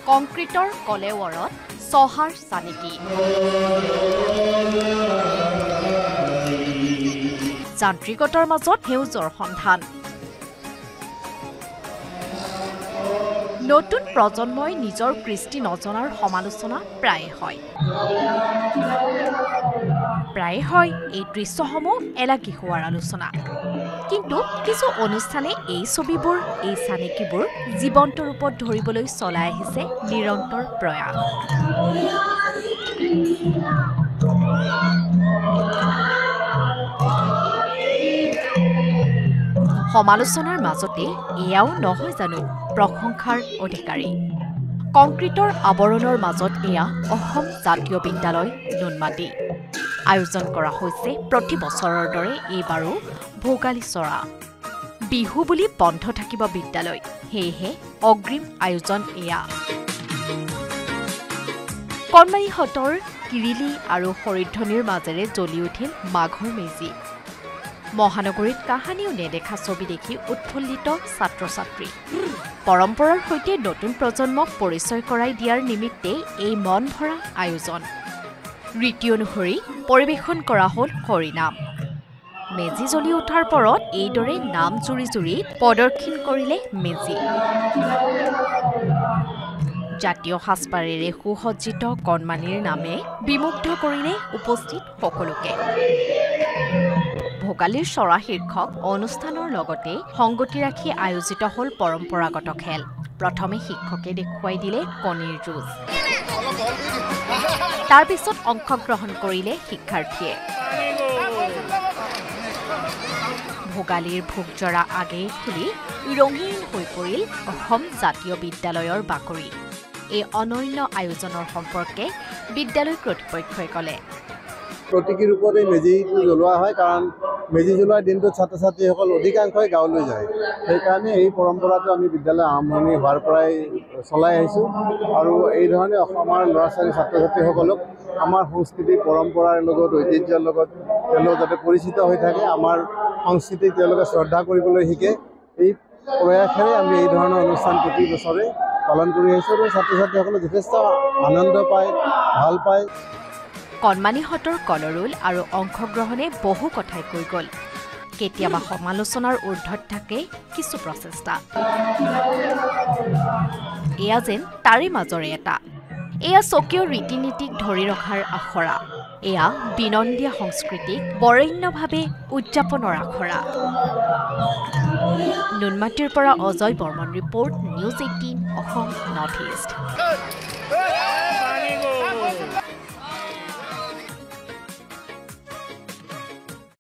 কংক্ৰিটৰ কলেৱৰত চহাৰ চানেকি যান্ত্ৰিকতাৰ মাজত সেউজৰ সন্ধান নতুন প্ৰজন্মই নিজৰ কৃষ্টি নজনাৰ সমালোচনা প্ৰায় হয় এই দৃশ্যসমূহ এলাগী হোৱাৰ আলোচনা কিন্তু কিছু অনুষ্ঠানে এই ছবিবোৰ এই চানেকিবোৰ জীৱন্ত ৰূপত ধৰিবলৈ চলাই আহিছে নিৰন্তৰ প্ৰয়াস সমালোচনাৰ মাজতে এয়াও নহয় জানো প্ৰশংসাৰ অধিকাৰী কংক্ৰিটৰ আৱৰণৰ মাজত এয়া অসম জাতীয় বিদ্যালয় নুনমাটি আয়োজন কৰা হৈছে প্ৰতি বছৰৰ দৰে এইবাৰো ভোগালী চৰা বিহু বুলি বন্ধ থাকিব বিদ্যালয় হেহে অগ্ৰিম আয়োজন এয়া কণমাৰীহঁতৰ কিৰিলি আৰু হৰিধ্বনিৰ মাজেৰে জ্বলি উঠিল মাঘৰ মেজি মহানগৰীত কাহানিও নেদেখা ছবি দেখি উৎফুল্লিত ছাত্ৰ-ছাত্ৰী পৰম্পৰাৰ সৈতে নতুন প্ৰজন্মক পৰিচয় কৰাই দিয়াৰ নিমিত্তে এই মন ভৰা আয়োজন ৰীতি অনুসৰি পৰিৱেশন কৰা হ'ল হৰিনাম মেজি জ্বলি উঠাৰ পৰত এইদৰে নাম জুৰি প্ৰদৰ্শন কৰিলে মেজি জাতীয় সাজপাৰেৰে সুসজ্জিত কণমানিৰ নামে বিমুগ্ধ কৰিলে উপস্থিত সকলোকে ভোগালীৰ চৰা শীৰ্ষক অনুষ্ঠানৰ লগতে সংগতি ৰাখি আয়োজিত হ'ল পৰম্পৰাগত খেল প্ৰথমে শিক্ষকে দেখুৱাই দিলে কণীৰ যুঁজ তাৰ পিছত অংশগ্ৰহণ কৰিলে শিক্ষাৰ্থীয়ে ভোগালীৰ ভোগজৰা আগেয়ে খুলি ৰঙীন হৈ পৰিল অসম জাতীয় বিদ্যালয়ৰ বাকৰি এই অনন্য আয়োজনৰ সম্পৰ্কে বিদ্যালয় কৰ্তৃপক্ষই ক'লে প্ৰতীকী ৰূপত এই মেজিটো জ্বলোৱা হয় কাৰণ মেজি জ্বলোৱাৰ দিনটোত ছাত্ৰ ছাত্ৰীসকল অধিকাংশই গাঁৱলৈ যায় সেইকাৰণে এই পৰম্পৰাটো আমি বিদ্যালয় আৰম্ভণি হোৱাৰ পৰাই চলাই আহিছোঁ আৰু এই ধৰণে অসমৰ ল'ৰা ছোৱালী ছাত্ৰ ছাত্ৰীসকলক আমাৰ সংস্কৃতি পৰম্পৰাৰ লগত ঐতিহ্যৰ লগত তেওঁলোক যাতে পৰিচিত হৈ থাকে আমাৰ সংস্কৃতিক তেওঁলোকে শ্ৰদ্ধা কৰিবলৈ শিকে এই প্ৰয়াসেৰে আমি এই ধৰণৰ অনুষ্ঠান প্ৰতি বছৰে পালন কৰি আহিছোঁ আৰু ছাত্ৰ ছাত্ৰীসকলে যথেষ্ট আনন্দ পায় ভাল পায় কণমানিহঁতৰ কলৰোল আৰু অংশগ্ৰহণে বহু কথাই কৈ গ'ল কেতিয়াবা সমালোচনাৰ ঊৰ্ধত থাকে কিছু প্ৰচেষ্টা এয়া যেন তাৰে মাজৰে এটা এয়া স্বকীয় ৰীতি নীতিক ধৰি ৰখাৰ আখৰা এয়া বিনন্দীয়া সংস্কৃতিক বৰেণ্যভাৱে উদযাপনৰ আখৰা নুনমাটিৰ পৰা Ajay Barman report news 18 Assam north east